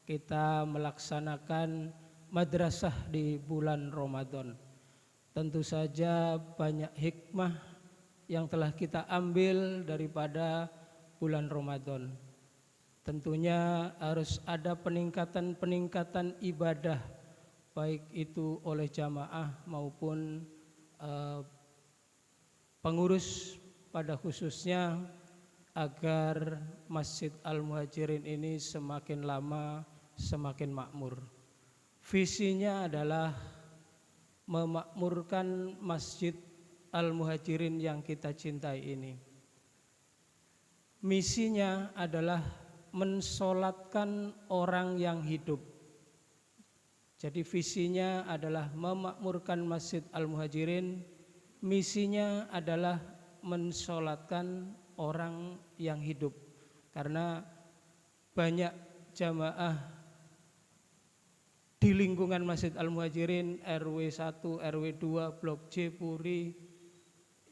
kita melaksanakan madrasah di bulan Ramadan. Tentu saja banyak hikmah yang telah kita ambil daripada bulan Ramadan. Tentunya harus ada peningkatan ibadah, baik itu oleh jamaah maupun pengurus pada khususnya, agar Masjid Al-Muhajirin ini semakin lama semakin makmur. Visinya adalah memakmurkan Masjid Al-Muhajirin yang kita cintai ini. Misinya adalah mensolatkan orang yang hidup. Jadi visinya adalah memakmurkan Masjid Al-Muhajirin, misinya adalah mensolatkan orang yang hidup. Karena banyak jamaah di lingkungan Masjid Al-Muhajirin, RW 1, RW 2, Blok J, Puri,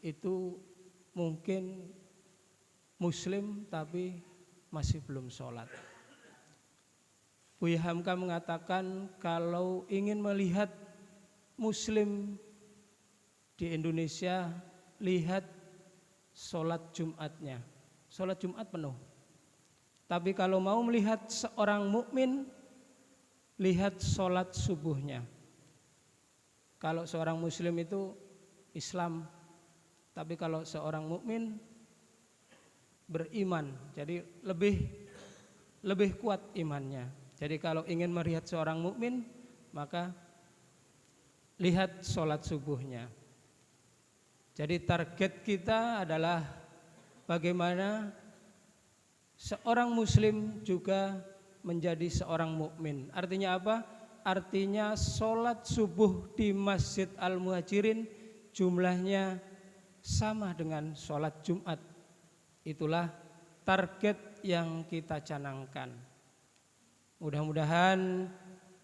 itu mungkin Muslim tapi masih belum sholat. Buya Hamka mengatakan kalau ingin melihat Muslim di Indonesia, lihat sholat Jumatnya. Sholat Jumat penuh. Tapi kalau mau melihat seorang mukmin, lihat sholat subuhnya. Kalau seorang Muslim itu Islam, tapi kalau seorang mukmin beriman, jadi lebih kuat imannya. Jadi kalau ingin melihat seorang mukmin, maka lihat sholat subuhnya. Jadi target kita adalah bagaimana seorang Muslim juga menjadi seorang mukmin. Artinya apa? Artinya sholat subuh di Masjid Al-Muhajirin jumlahnya sama dengan sholat Jumat. Itulah target yang kita canangkan. Mudah-mudahan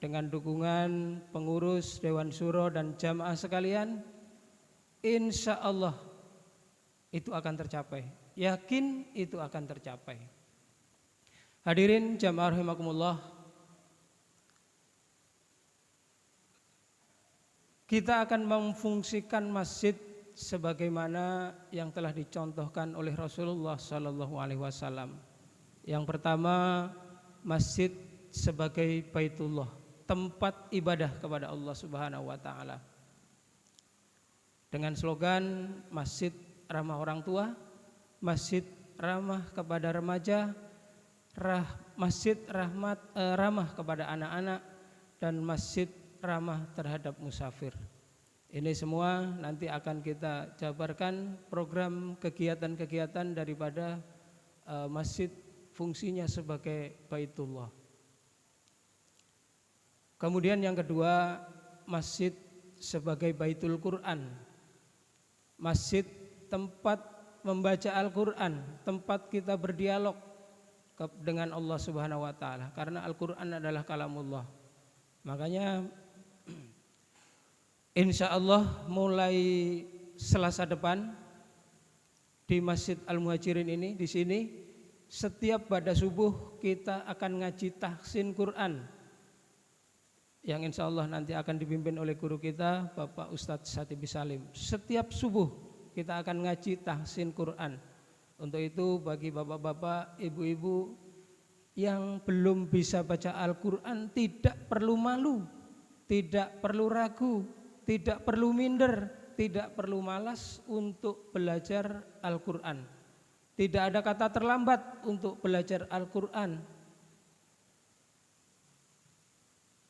dengan dukungan pengurus Dewan Syuro dan jamaah sekalian, insya Allah itu akan tercapai. Yakin itu akan tercapai. Hadirin jamaah rahimakumullah, kita akan memfungsikan masjid sebagaimana yang telah dicontohkan oleh Rasulullah SAW. Yang pertama, masjid sebagai baitullah, tempat ibadah kepada Allah Subhanahu wa taala. Dengan slogan masjid ramah orang tua, masjid ramah kepada remaja, masjid ramah kepada anak-anak, dan masjid ramah terhadap musafir. Ini semua nanti akan kita jabarkan program kegiatan-kegiatan daripada masjid fungsinya sebagai baitullah. Kemudian yang kedua, masjid sebagai baitul Quran. Masjid tempat membaca Al-Quran, tempat kita berdialog dengan Allah Subhanahu wa taala, karena Al-Quran adalah kalamullah. Makanya insya Allah mulai Selasa depan di Masjid Al-Muhajirin ini, di sini setiap pada subuh kita akan ngaji tahsin Quran, yang insya Allah nanti akan dipimpin oleh guru kita Bapak Ustadz Satibi Salim. Setiap subuh kita akan ngaji tahsin Quran. Untuk itu bagi bapak-bapak, ibu-ibu yang belum bisa baca Al-Quran, tidak perlu malu, tidak perlu ragu, tidak perlu minder, tidak perlu malas untuk belajar Al-Quran. Tidak ada kata terlambat untuk belajar Al-Quran.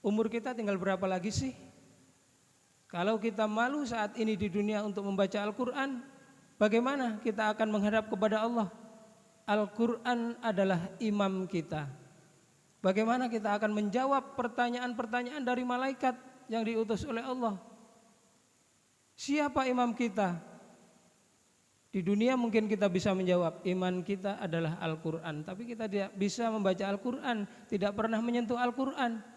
Umur kita tinggal berapa lagi sih? Kalau kita malu saat ini di dunia untuk membaca Al-Quran, bagaimana kita akan menghadap kepada Allah? Al-Quran adalah imam kita. Bagaimana kita akan menjawab pertanyaan-pertanyaan dari malaikat yang diutus oleh Allah? Siapa imam kita? Di dunia mungkin kita bisa menjawab, iman kita adalah Al-Quran. Tapi kita tidak bisa membaca Al-Quran, tidak pernah menyentuh Al-Quran.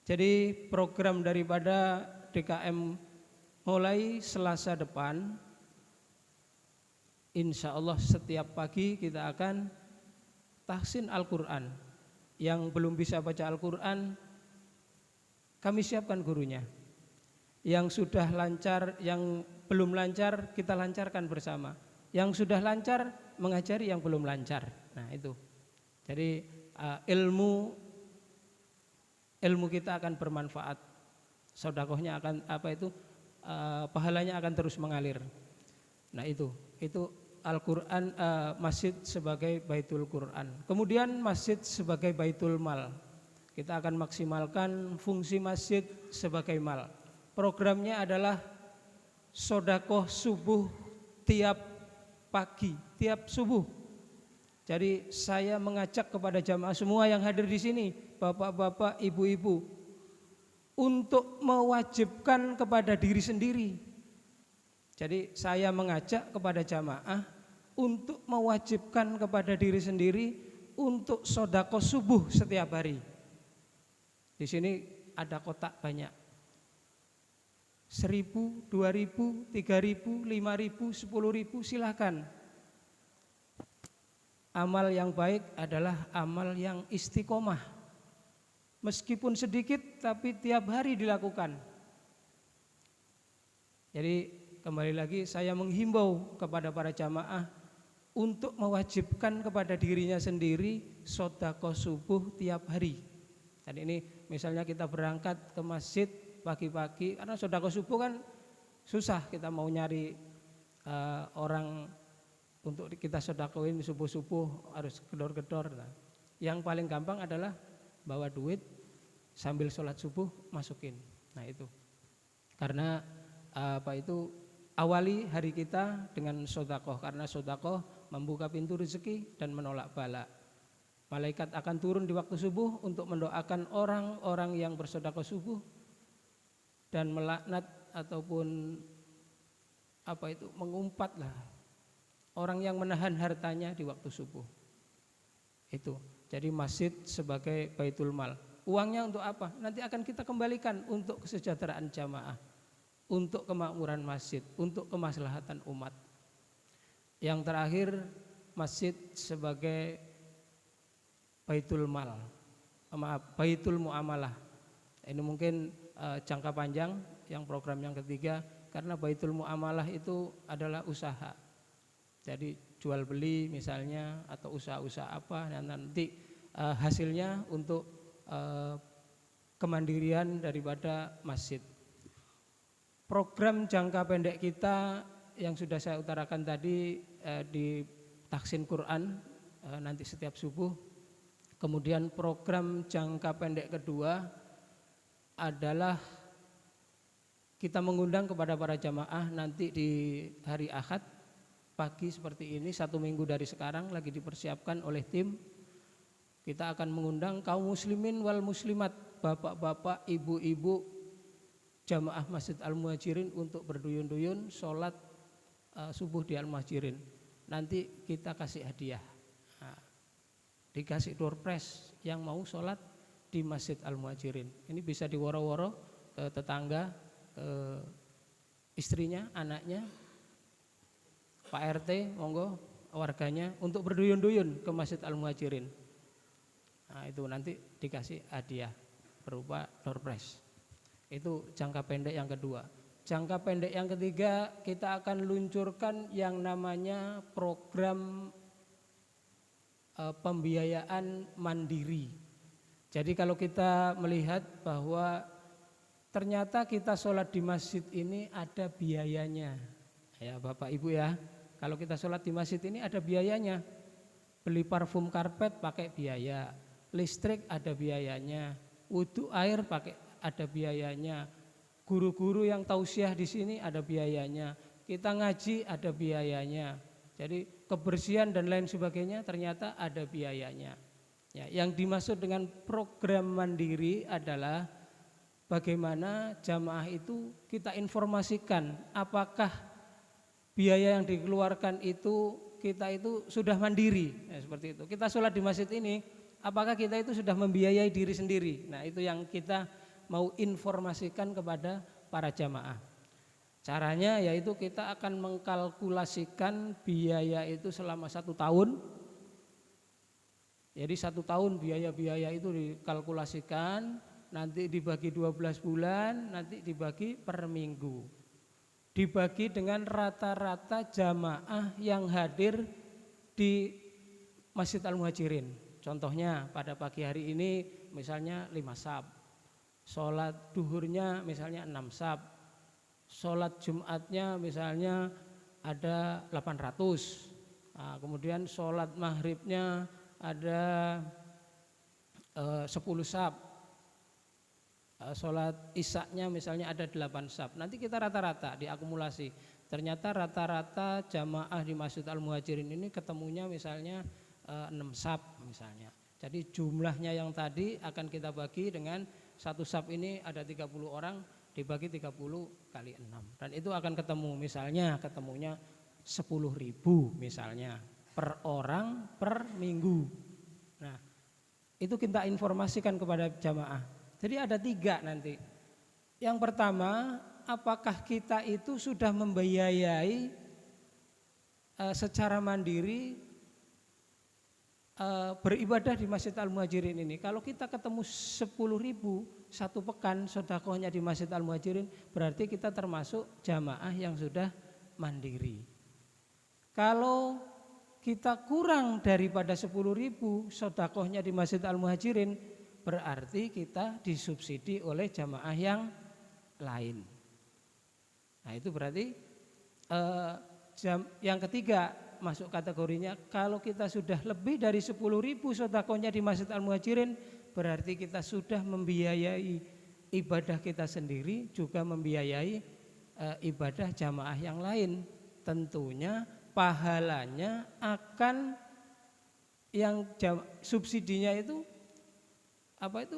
Jadi program daripada DKM mulai Selasa depan, insya Allah setiap pagi kita akan tahsin Al-Quran. Yang belum bisa baca Al-Quran, kami siapkan gurunya. Yang sudah lancar, yang belum lancar, kita lancarkan bersama. Yang sudah lancar, mengajari yang belum lancar. Nah itu. Jadi ilmu kita akan bermanfaat. Sedekahnya akan pahalanya akan terus mengalir. Nah itu Al-Quran, masjid sebagai Baitul Quran. Kemudian masjid sebagai Baitul Mal. Kita akan maksimalkan fungsi masjid sebagai mal. Programnya adalah sedekah subuh tiap pagi, tiap subuh. Jadi saya mengajak kepada jamaah semua yang hadir di sini, bapak-bapak, ibu-ibu, untuk mewajibkan kepada diri sendiri. Jadi saya mengajak kepada jamaah untuk mewajibkan kepada diri sendiri untuk sedekah subuh setiap hari. Di sini ada kotak banyak. 1.000, 2.000, 3.000, 5.000, 10.000 silakan. Amal yang baik adalah amal yang istiqomah. Meskipun sedikit tapi tiap hari dilakukan. Jadi kembali lagi saya menghimbau kepada para jamaah untuk mewajibkan kepada dirinya sendiri sedekah subuh tiap hari. Dan ini misalnya kita berangkat ke masjid pagi-pagi, karena sedekah subuh kan susah, kita mau nyari orang untuk kita sedekahin subuh-subuh harus gedor-gedor. Nah, yang paling gampang adalah bawa duit sambil sholat subuh masukin. Nah itu karena awali hari kita dengan sedekah, karena sedekah membuka pintu rezeki dan menolak bala. Malaikat akan turun di waktu subuh untuk mendoakan orang-orang yang bersedekah subuh dan melaknat ataupun mengumpatlah orang yang menahan hartanya di waktu subuh. Itu. Jadi masjid sebagai Baitul Mal. Uangnya untuk apa? Nanti akan kita kembalikan untuk kesejahteraan jamaah, untuk kemakmuran masjid, untuk kemaslahatan umat. Yang terakhir, masjid sebagai Baitul Mal, Baitul Muamalah. Ini mungkin jangka panjang, yang program yang ketiga, karena Baitul Muamalah itu adalah usaha. Jadi jual beli misalnya atau usaha-usaha apa, dan nanti hasilnya untuk kemandirian daripada masjid. Program jangka pendek kita yang sudah saya utarakan tadi di tahsin Quran nanti setiap subuh. Kemudian program jangka pendek kedua adalah kita mengundang kepada para jamaah nanti di hari Ahad pagi seperti ini, 1 minggu dari sekarang lagi dipersiapkan oleh tim. Kita akan mengundang kaum muslimin wal muslimat, bapak-bapak, ibu-ibu, jamaah Masjid Al-Muhajirin untuk berduyun-duyun sholat subuh di Al-Muhajirin. Nanti kita kasih hadiah, dikasih door prize yang mau sholat di Masjid Al-Muhajirin. Ini bisa diworo-woro ke tetangga, ke istrinya, anaknya, Pak RT, monggo warganya untuk berduyun-duyun ke Masjid Al-Muhajirin. Nah itu nanti dikasih hadiah berupa door prize. Itu jangka pendek yang kedua. Jangka pendek yang ketiga, kita akan luncurkan yang namanya program pembiayaan mandiri. Jadi kalau kita melihat bahwa ternyata kita sholat di masjid ini ada biayanya, ya Bapak Ibu ya, kalau kita sholat di masjid ini ada biayanya. Beli parfum karpet pakai biaya, listrik ada biayanya, wudhu air pakai ada biayanya, guru-guru yang tausiah di sini ada biayanya, kita ngaji ada biayanya. Jadi kebersihan dan lain sebagainya ternyata ada biayanya. Ya, yang dimaksud dengan program mandiri adalah bagaimana jamaah itu kita informasikan apakah biaya yang dikeluarkan itu kita itu sudah mandiri, ya, seperti itu. Kita sholat di masjid ini, apakah kita itu sudah membiayai diri sendiri? Nah itu yang kita mau informasikan kepada para jamaah. Caranya yaitu kita akan mengkalkulasikan biaya itu selama 1 tahun. Jadi 1 tahun biaya-biaya itu dikalkulasikan, nanti dibagi 12 bulan, nanti dibagi per minggu. Dibagi dengan rata-rata jamaah yang hadir di Masjid Al-Muhajirin. Contohnya pada pagi hari ini misalnya 5 saf, sholat duhurnya misalnya 6 saf, sholat Jumatnya misalnya ada 800, nah, kemudian sholat maghribnya ada 10 saf, sholat isya-nya misalnya ada 8 saf. Nanti kita rata-rata diakumulasi. Ternyata rata-rata jamaah di Masjid Al-Muhajirin ini ketemunya misalnya 6 saf misalnya. Jadi jumlahnya yang tadi akan kita bagi dengan 1 saf ini ada 30 orang, dibagi 30 kali 6. Dan itu akan ketemu misalnya ketemunya 10.000 misalnya per orang per minggu. Nah, itu kita informasikan kepada jamaah. Jadi ada 3 nanti. Yang pertama, apakah kita itu sudah membiayai secara mandiri beribadah di Masjid Al-Muhajirin ini. Kalau kita ketemu 10.000 1 pekan sedekahnya di Masjid Al-Muhajirin, berarti kita termasuk jamaah yang sudah mandiri. Kalau kita kurang daripada 10.000 sedekahnya di Masjid Al-Muhajirin, berarti kita disubsidi oleh jamaah yang lain. Nah, itu berarti yang ketiga masuk kategorinya, kalau kita sudah lebih dari 10.000 sedekahnya di Masjid Al-Muhajirin, berarti kita sudah membiayai ibadah kita sendiri, juga membiayai ibadah jamaah yang lain. Tentunya pahalanya akan yang subsidinya itu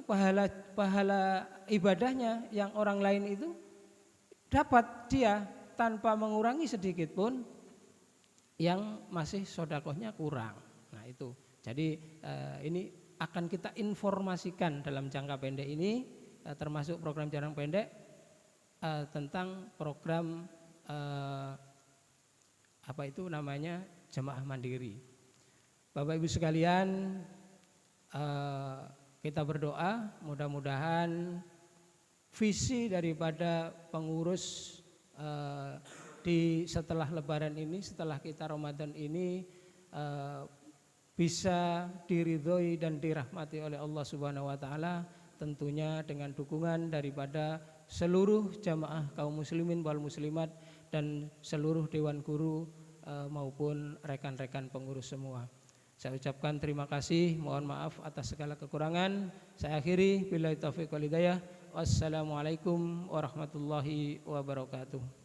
pahala ibadahnya yang orang lain itu dapat dia tanpa mengurangi sedikit pun yang masih sedekahnya kurang. Nah, itu. Jadi ini akan kita informasikan dalam jangka pendek ini, termasuk program jangka pendek tentang program jamaah mandiri. Bapak Ibu sekalian, kita berdoa mudah-mudahan visi daripada pengurus setelah Lebaran ini, setelah kita Ramadan ini bisa diridhoi dan dirahmati oleh Allah Subhanahu wa taala, tentunya dengan dukungan daripada seluruh jamaah kaum muslimin wal muslimat dan seluruh dewan guru maupun rekan-rekan pengurus semua. Saya ucapkan terima kasih, mohon maaf atas segala kekurangan. Saya akhiri billahi taufiq wal hidayah. Wassalamualaikum warahmatullahi wabarakatuh.